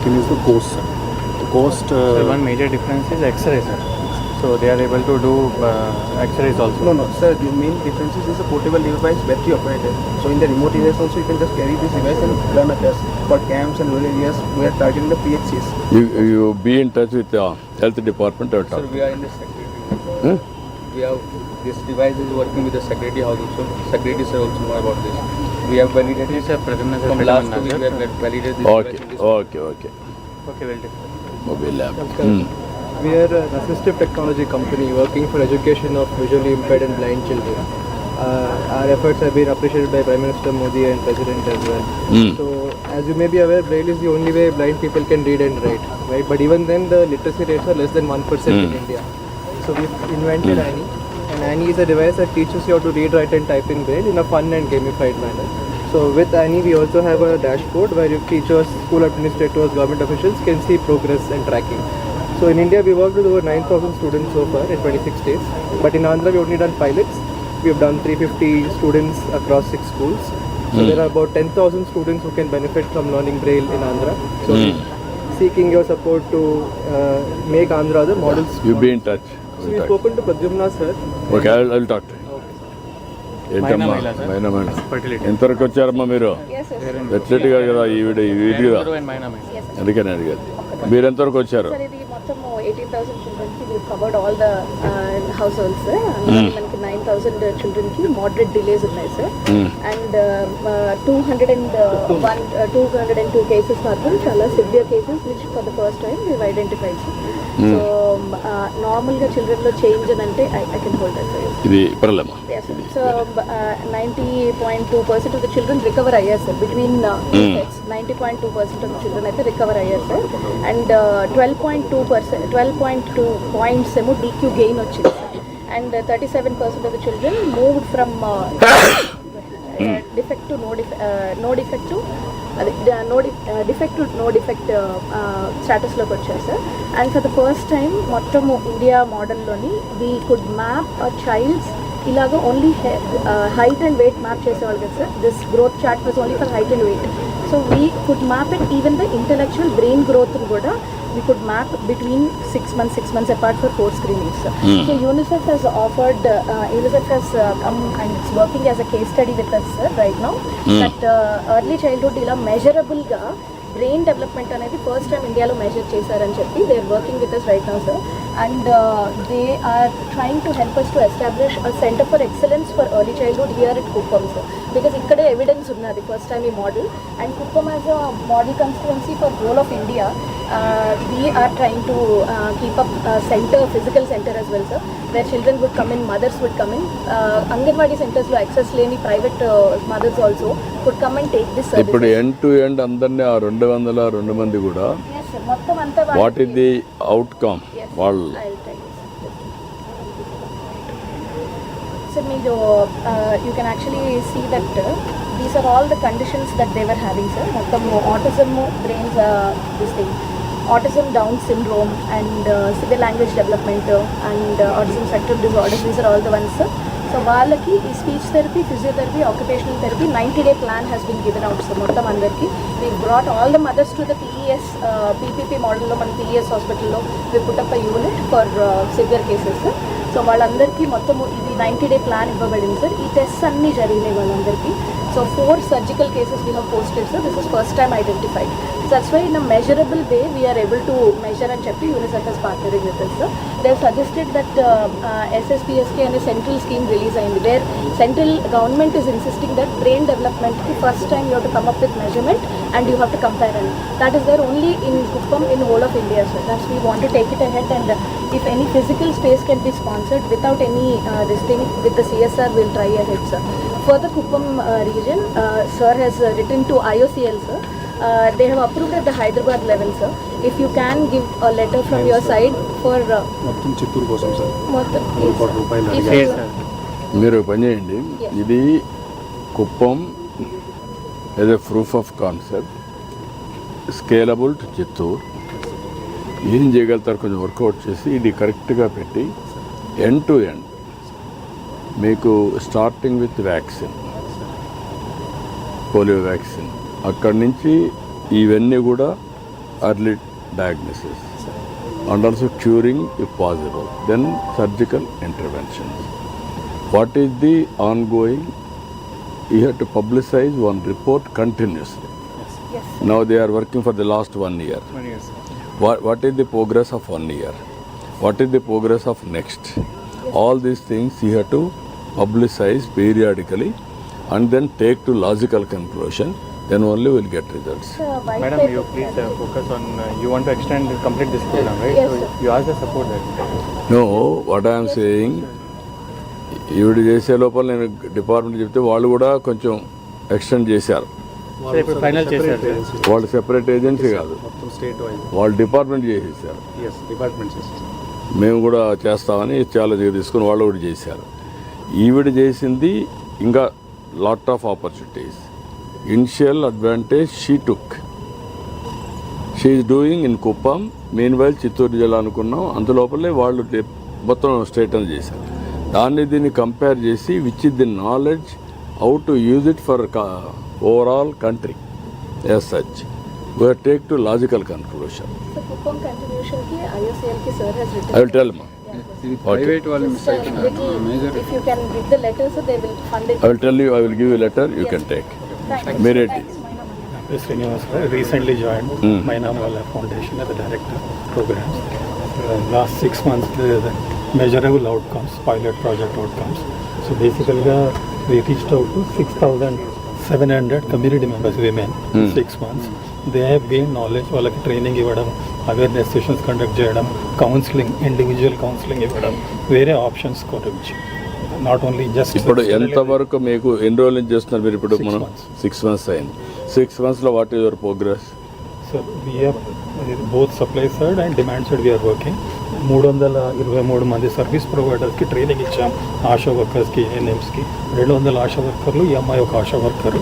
Is the cost, sir. The cost. Sir, one major difference is X-ray, sir. So they are able to do X-rays also. No, sir. The main difference is a portable device, battery operated. So in the remote areas also, you can just carry this device and run a test. For camps and rural areas, we are targeting the PHCs. You be in touch with the health department or Sir, we are in the security. We have this device is working with the security house also. Security sir also know about this. We have validated Yes, sir. Present from last 2 weeks. We have validated this Okay, device in this. okay. Okay, well different. Mobile lab. We are an assistive technology company working for education of visually impaired and blind children. Our efforts have been appreciated by Prime Minister Modi and President as well. So, as you may be aware, Braille is the only way blind people can read and write, right? But even then, the literacy rates are less than 1% in India. So, we've invented Annie, and Annie is a device that teaches you how to read, write, and type in Braille in a fun and gamified manner. So, with Annie, we also have a dashboard where your teachers, school administrators, government officials can see progress and tracking. So in India, we worked with over 9,000 students so far in 26 states. But in Andhra, we've only done pilots. We've done 350 students across 6 schools. So there are about 10,000 students who can benefit from learning Braille in Andhra. So we're seeking your support to make Andhra the model school. You be in touch. So we've spoken to Pradyumna sir. Okay, I'll talk to you. ఏంటమ్మా మైనా madam Fertility. ఎంతవరకు వచ్చారమ్మా మీరు facility గారు కదా ఈ వీడిగా And Maina Maina. అందుకని అడిగారు మీరు ఎంతవరకు వచ్చారు సార్ ఇది మొత్తం 18,000 చిల్డ్రన్కి we covered all the households మనకి 9,000 చిల్డ్రన్కి మోడరేట్ డిలేస్ ఉన్నాయి సార్ అండ్ 202 కేసెస్ మాత్రం చాలా severe cases which for the first time we identified so నార్మల్గా చిల్డ్రన్లో చేంజ్ అని అంటే I can hold that sir ఇది పర్లేమ్మా so 90.2% of the children recover అయ్యారు sir between 90.2% of the children అయితే రికవర్ అయ్యారు సార్ అండ్ 12.2 పాయింట్స్ ఏమో డీక్యూ గెయిన్ వచ్చింది and 37% of the children moved from defect to no defect స్టాటస్లోకి వచ్చారు sir and for the first time మొత్తం India మోడల్లోని we could map a child's ఇలాగ only height and weight map చేసేవాళ్ళు కదా sir this growth chart was only for height and weight so we could map it even the intellectual brain గ్రోత్ని కూడా we could map between 6 months apart for 4 screenings. So UNICEF has offered, UNICEF has come and it's working as a case study with us sir, right now. That early childhood ila measurable ga brain development అనేది first time ఇండియాలో measure చేశారని చెప్పి they are working with us right now sir and they are trying to help us to establish a centre for excellence for early childhood here at Kuppam sir because ఇక్కడే evidence ఉన్నది first time ఈ model and Kuppam as a model constituency for whole of India we are trying to keep up a center, physical center as well, sir, where children would come in, mothers would come in. Anganwadi centers lo access leni private mothers also could come and take this service. ఇప్పుడు end to end అందరినీ ఆ 202 మంది కూడా Yes, sir. మొత్తం అంతా what is the outcome వాళ్ళు I'll tell you, sir. So, you can actually see that these are all the conditions that they were having, sir. మొత్తం autism, brains, this thing. Autism, Down syndrome, and severe language development, and autism spectrum disorders. These are all the ones, sir. So, వాళ్ళకి ఈ speech therapy, physiotherapy, occupational therapy 90-day plan has been given out, sir. మొత్తం అందరికీ we brought all the mothers to the PES, PPP మోడల్లో మన PES హాస్పిటల్లో we put up a unit for severe cases, sir. So వాళ్ళందరికీ మొత్తం ఇది 90-day plan ఇవ్వబడింది sir ఈ టెస్ట్స్ అన్నీ జరిగినాయి వాళ్ళందరికీ so 4 surgical cases we have posted, sir. This is first time identified. So that's why in a measurable way we are able to measure and check. UNICEF is partnering with us, sir. They have suggested that SSPSK and a central scheme release ayindi where central government is insisting that brain development ki first time you have to come up with measurement and you have to compare it. That is there only in Kuppam in whole of India, sir. That's we want to take it ahead, and if any physical space can be sponsored without any this thing with the CSR, we'll try ahead, sir. For the Kuppam region, sir has written to IOCL, sir. They have approved at the Hyderabad level, sir. If you can give a letter from your side for మొత్తం చిత్తూరు కోసం sir మొత్తం రూపాయలు if అడిగారు you- sir. మీరు పని చేయండి Yes. ఇది Kuppam as a proof of concept scalable to Chittoor ఏం చేయగలుగుతారు కొంచెం వర్కౌట్ చేసి ఇది కరెక్ట్గా పెట్టి ఎండ్ టు ఎండ్ మీకు starting with vaccine polio vaccine అక్కడి నుంచి ఇవన్నీ కూడా early diagnosis, and also curing if possible, then surgical interventions. What is the ongoing? You have to publicize one report continuously. Yes. Now they are working for the last 1 year. 1 year, sir. What is the progress of 1 year? What is the progress of next? All these things you have to publicize periodically and then take to logical conclusion. Then only we'll get results. White Madam, paper, you please sir. focus on, you want to extend, complete this program, right? Yes, So sir. you ask the support that. No, what I am saying, ఈవిడ చేసే లోపల నేను department చెప్తే వాళ్ళు కూడా కొంచెం extend చేశారు. Sir, ఇప్పుడు ఫైనల్ చేశారు సార్. వాళ్ళు సెపరేట్ ఏజెన్సీ కాదు, మొత్తం స్టేట్ వైజ్. వాళ్ళు డిపార్ట్మెంట్ చేసేసారు. ఎస్, డిపార్ట్మెంట్ చేసేసారు. మేము కూడా చేస్తామని చాలా దగ్గర తీసుకుని వాళ్ళు కూడా చేశారు. ఈవిడ చేసింది ఇంకా lot of opportunities. Initial advantage she took. She is doing in Kuppam, main while Chittoor జిల్లా అనుకున్నాం. అందులోపలే వాళ్ళు మొత్తం స్టేట్ అని చేశారు. దాన్ని దీన్ని కంపేర్ చేసి which is the knowledge how to use it for overall country as such we take to logical conclusion. So, Kuppam continuation ki IOCL ki sir has written. I will tell them. ఇది private వాళ్ళు miss Sir, అయిపోయినారు little, major. if you can read the letter, so they will fund it. I will tell you, I will give you a letter, you can take. Thanks. Immediately. Thanks, Maina Mama. Yes, Srinivas, I recently joined Hmm. Mainamwala Foundation as the director of programs. Last 6 months, the measurable outcomes, pilot project outcomes. So basically, we reached out to 6,700 community members, women, in 6 months. They have gained knowledge, వాళ్ళకి training ఇవ్వడం, awareness sessions conduct చేయడం, counselling, individual counselling ఇవ్వడం, వేరే options గురించి. Not only just ఇప్పుడు ఎంతవరకు మీకు ఎన్ని రోజుల నుంచి చేస్తున్నారు మీరు? ఇప్పుడు 6 మనం months. 6 months అయింది. 6 monthsలో what is your progress? Sir, we have both supply side and demand side we are working. 323 మంది సర్వీస్ ప్రొవైడర్స్కి ట్రైనింగ్ ఇచ్చాం. ఆశా వర్కర్స్కి, ఏఎన్ఎంస్కి 200 ఆశా వర్కర్లు, ఈ అమ్మాయి ఒక ఆశా వర్కర్.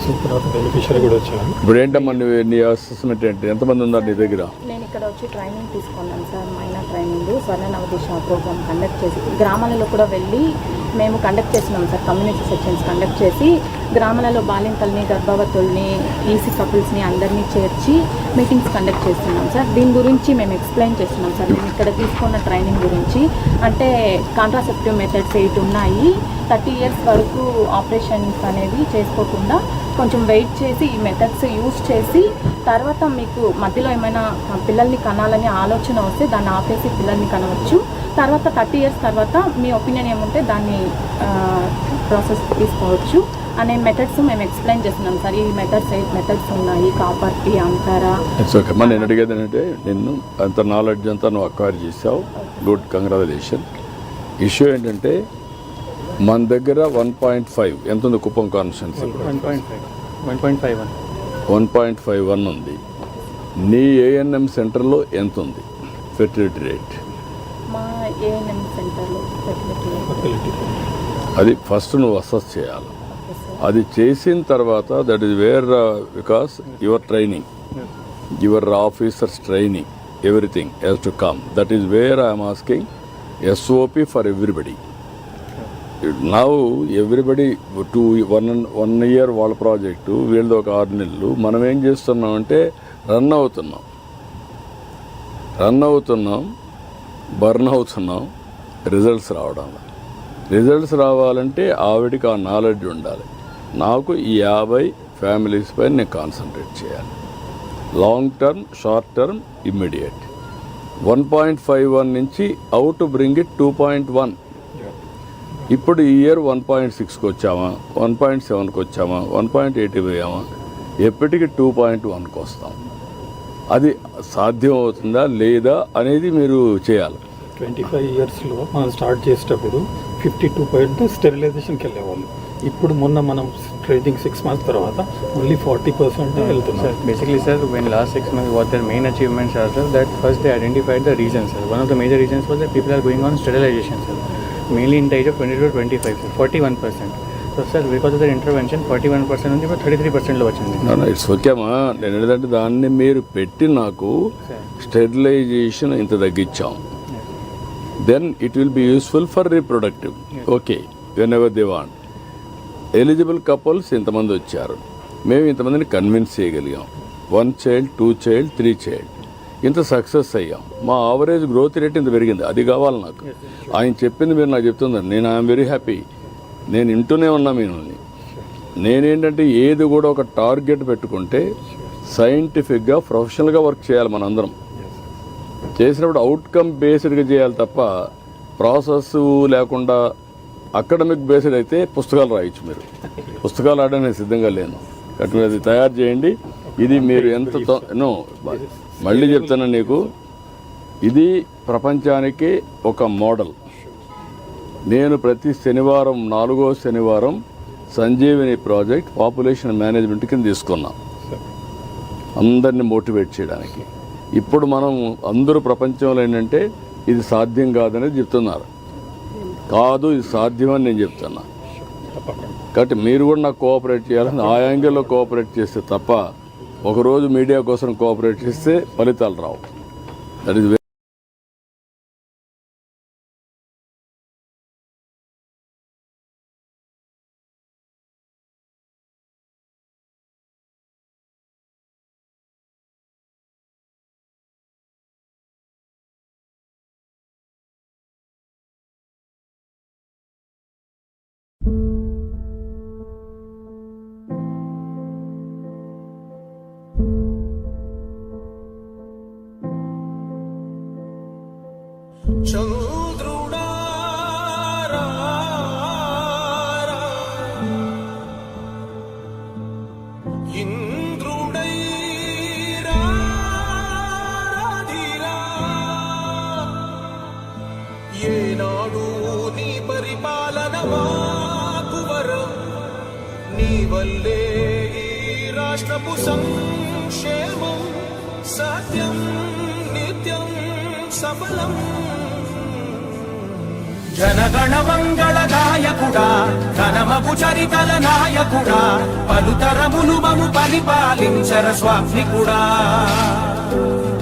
సో తర్వాత బెనిఫిషియరీ కూడా వచ్చారు. ఇప్పుడు ఏంటమ్మా నీ అసెస్మెంట్ ఏంటి? ఎంతమంది ఉన్నారు నీ దగ్గర? నేను ఇక్కడ వచ్చి ట్రైనింగ్ తీసుకున్నాను సార్. మైనా ట్రైనింగ్ స్వర్ణ నవదిశ ప్రోగ్రామ్ కండక్ట్ చేసి గ్రామాలలో కూడా వెళ్ళి మేము కండక్ట్ చేస్తున్నాం సార్. కమ్యూనిటీ సెక్షన్స్ కండక్ట్ చేసి గ్రామాలలో బాలింతల్ని, గర్భవతుల్ని, ఈసీ కపుల్స్ని అందరినీ చేర్చి మీటింగ్స్ కండక్ట్ చేస్తున్నాం సార్. దీని గురించి మేము ఎక్స్ప్లెయిన్ చేస్తున్నాం సార్. మేము ఇక్కడ తీసుకున్న ట్రైనింగ్ గురించి అంటే కాంట్రాసెప్టివ్ మెథడ్స్ 8 ఉన్నాయి. 30 years వరకు ఆపరేషన్స్ అనేవి చేసుకోకుండా కొంచెం వెయిట్ చేసి ఈ మెథడ్స్ యూజ్ చేసి తర్వాత మీకు మధ్యలో ఏమైనా పిల్లల్ని కనాలని ఆలోచన వస్తే దాన్ని ఆపేసి పిల్లల్ని కనవచ్చు. తర్వాత 30 years తర్వాత మీ ఒపీనియన్ ఏముంటే దాన్ని ప్రాసెస్ తీసుకోవచ్చు అనే మెథడ్స్ మేము ఎక్స్ప్లెయిన్ చేస్తున్నాం సార్. ఈ మెథడ్స్ 8 మెథడ్స్ ఉన్నాయి. కాపర్టీ, అంతరా. ఇట్స్ ఓకే అమ్మా. నేను అడిగేది ఏంటంటే నిన్ను అంత నాలెడ్జ్ అంతా నువ్వు అక్వైర్ చేసావు, గుడ్, కంగ్రాచులేషన్. ఇష్యూ ఏంటంటే మన దగ్గర 1.5 ఎంత ఉంది కుప్పం కాన్స్టిట్యున్సీ? 1.51 1.51 ఉంది. నీ ఏఎన్ఎం సెంటర్లో ఎంత ఉంది ఫెర్టిలిటీ రేట్? మా ఏఎన్ఎం సెంటర్లో ఫెసిలిటీ. అది ఫస్ట్ నువ్వు అసెస్ చేయాలి. Okay sir. అది చేసిన తర్వాత that is where because your training, your officers training, everything has to come. That is where I'm asking SOP for everybody. Now everybody 1 year వాళ్ళ project, వీళ్ళది ఒక 6 నెలలు. మనం ఏం చేస్తున్నామంటే రన్ అవుతున్నాం, బర్న్ అవుతున్నాం. రిజల్ట్స్ రావాలంటే ఆవిడికి ఆ నాలెడ్జ్ ఉండాలి. నాకు ఈ 50 ఫ్యామిలీస్ పైన నేను కాన్సన్ట్రేట్ చేయాలి. Long term, short term, immediate. 1.51 నుంచి హౌ టు బ్రింగ్ ఇట్ 2.1. ఇప్పుడు ఈ ఇయర్ 1.6కి వచ్చామా, 1.7కి వచ్చామా, 1.8 పోయామా, ఎప్పటికీ 2.1కి వస్తాం. అది సాధ్యం అవుతుందా లేదా అనేది మీరు చేయాలి. 25 yearsలో మనం స్టార్ట్ చేసేటప్పుడు 52% స్టెరిలైజేషన్కి వెళ్ళేవాళ్ళు. ఇప్పుడు మొన్న మనం ట్రైనింగ్ 6 months తర్వాత ఓన్లీ 40% వెళ్తున్నాం. Sir, basically, sir, when last 6 months, what their main achievements are, sir, that first they identified the reasons, sir. One of the major reasons was that people are going on sterilization, sir. Mainly in the age of 20 to 25, sir, 41%. So, sir, because of their intervention, 41% ఉంది, ఇప్పుడు 33%లో వచ్చింది. It's ఓకేమా. నేను ఏంటంటే దాన్ని మీరు పెట్టి నాకు స్టెరిలైజేషన్ ఇంత తగ్గించాం, then it will be useful for reproductive. Okay, whenever they want. Eligible couples ఇంతమంది వచ్చారు, మేము ఇంతమందిని కన్విన్స్ చేయగలిగాం. 1 child, 2 child, 3 child. ఇంత సక్సెస్ అయ్యాం. మా ఆవరేజ్ గ్రోత్ రేట్ ఇంత పెరిగింది. అది కావాలి నాకు. ఆయన చెప్పింది మీరు నాకు చెప్తున్నారు. నేను ఐఎమ్ వెరీ హ్యాపీ. నేను వింటూనే ఉన్నా మీనల్ని. నేనేంటంటే ఏది కూడా ఒక టార్గెట్ పెట్టుకుంటే సైంటిఫిక్గా ప్రొఫెషనల్గా వర్క్ చేయాలి. మనందరం చేసినప్పుడు అవుట్కమ్ బేస్డ్గా చేయాలి తప్ప ప్రాసెస్ లేకుండా అకాడమిక్ బేస్డ్ అయితే పుస్తకాలు రాయొచ్చు. మీరు పుస్తకాలు రాయడానికి నేను సిద్ధంగా లేను. కాబట్టి అది తయారు చేయండి. ఇది మీరు ఎంత మళ్ళీ చెప్తాను నీకు, ఇది ప్రపంచానికి ఒక మోడల్. నేను ప్రతి శనివారం 4వ శనివారం సంజీవిని ప్రాజెక్ట్ పాపులేషన్ మేనేజ్మెంట్ కింద తీసుకున్నా, అందరినీ మోటివేట్ చేయడానికి. ఇప్పుడు మనం అందరూ ప్రపంచంలో ఏంటంటే ఇది సాధ్యం కాదనేది చెప్తున్నారు. కాదు, ఇది సాధ్యమని నేను చెప్తున్నా. కాబట్టి మీరు కూడా నాకు కోఆపరేట్ చేయాలని ఆ యాంగిల్లో కోఆపరేట్ చేస్తే తప్ప ఒకరోజు మీడియా కోసం కోఆపరేట్ చేస్తే ఫలితాలు రావు. దట్ ఈస్ ఏనాడు నీ పరిపాలన మాకు వరం, నీ వల్లే ఈ రాష్ట్రపు సంక్షేమం సత్యం నిత్యం సఫలం. జనగణ మంగళ గాయకుడా, ఘనమగు చరితల నాయకుడా, పలుతరములు మము పరిపాలించర స్వామికుడా.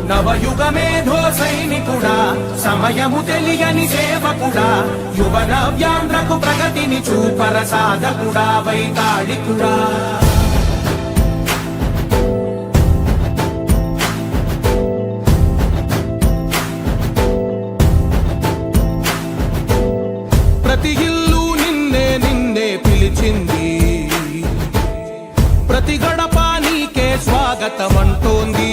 నవయుగ మేధో సైనికుడా, సమయము తెలియని సేవకుడా, యువ నవ్యాంధ్రకు ప్రగతిని చూపర సాధకుడా, వైతాళికుడా. ప్రతి ఇల్లు నిన్నే నిన్నే పిలిచింది, ప్రతి గడప నీకే స్వాగతం అంటోంది,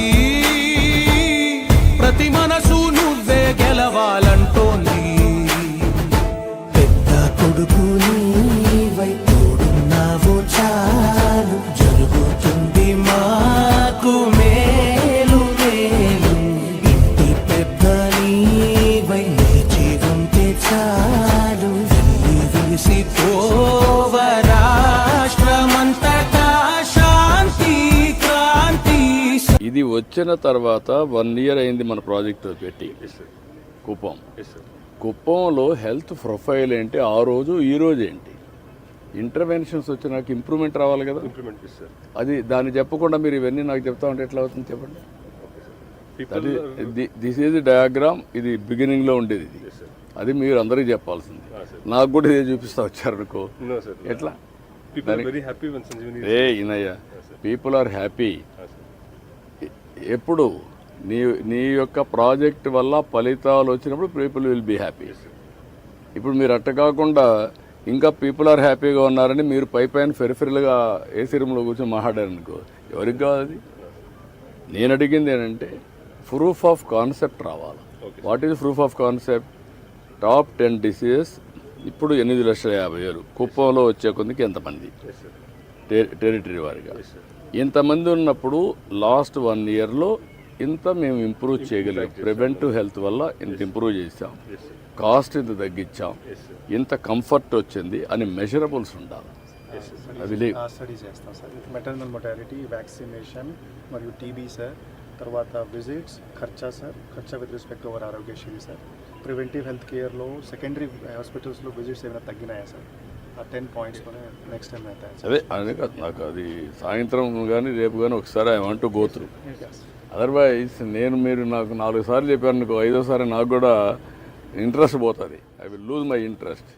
ప్రతి మనసు నువ్వే గెలవాలంటోంది. పెద్ద కొడుకు నీవై తోడున్నావు చాలు, జరుగుతుంది మాకు మేలు మేలు. ఇంటి పెద్ద నీవై నిలిచి ఉంటే చాలు, వెలిసి పోవ రాష్ట్రమంతటా శాంతి క్రాంతి. ఇది వచ్చిన తర్వాత 1 year అయింది మన ప్రాజెక్ట్ పెట్టి. కుప్పం కుప్పంలో హెల్త్ ప్రొఫైల్ ఏంటి, ఆ రోజు ఈ రోజు ఏంటి, ఇంటర్వెన్షన్స్ వచ్చినాక ఇంప్రూవ్మెంట్ రావాలి కదా. అది దాన్ని చెప్పకుండా మీరు ఇవన్నీ నాకు చెప్తా ఉంటే ఎట్లా అవుతుంది చెప్పండి. అది దిస్ ఈజ్ డయాగ్రామ్. ఇది బిగినింగ్లో ఉండేది. ఇది అది మీరు అందరికీ చెప్పాల్సింది. నాకు కూడా ఇదే చూపిస్తా వచ్చారనుకో ఎట్లా. Inaya, people are happy. ఎప్పుడు నీ యొక్క ప్రాజెక్ట్ వల్ల ఫలితాలు వచ్చినప్పుడు పీపుల్ విల్ బీ హ్యాపీ. ఇప్పుడు మీరు అట్ట కాకుండా ఇంకా పీపుల్ ఆర్ హ్యాపీగా ఉన్నారని మీరు పైన ఫెరిఫెరల్గా ఏసీ రూమ్లో కూర్చొని మాట్లాడారనుకో ఎవరికి కాదు. నేను అడిగింది ఏంటంటే ప్రూఫ్ ఆఫ్ కాన్సెప్ట్ రావాలి. What is proof of concept? Top 10 diseases ఇప్పుడు 8,50,000. కుప్పంలో వచ్చే కొందికి ఎంతమంది టెరిటరీ వారిగా ఇంతమంది ఉన్నప్పుడు లాస్ట్ 1 yearలో ఇంత మేము ఇంప్రూవ్ చేయగలిగాం. ప్రివెంటివ్ హెల్త్ వల్ల ఇంత ఇంప్రూవ్ చేసాం, కాస్ట్ ఇంత తగ్గించాం, ఇంత కంఫర్ట్ వచ్చింది అని మెజరబుల్స్ ఉండాలి. అది స్టడీ చేస్తాం సార్. మెటర్నల్ మొటాలిటీ, వ్యాక్సినేషన్ మరియు టీబీ సార్, తర్వాత విజిట్స్, ఖర్చా సార్, ఖర్చా with respect over Aarogyasri sir. Preventive health కేర్లో సెకండరీ హాస్పిటల్స్లో విజిట్స్ ఏమైనా తగ్గినాయా సార్? ఆ 10 pointsలోనే నెక్స్ట్ టైం అవుతాయి. అదే కాదు, నాకు అది సాయంత్రం కానీ రేపు కానీ ఒకసారి I want to go through. Otherwise మీరు నాకు 4 సార్లు చెప్పారు అనుకో, 5వ సారి నాకు కూడా ఇంట్రెస్ట్ పోతుంది. I will lose my interest.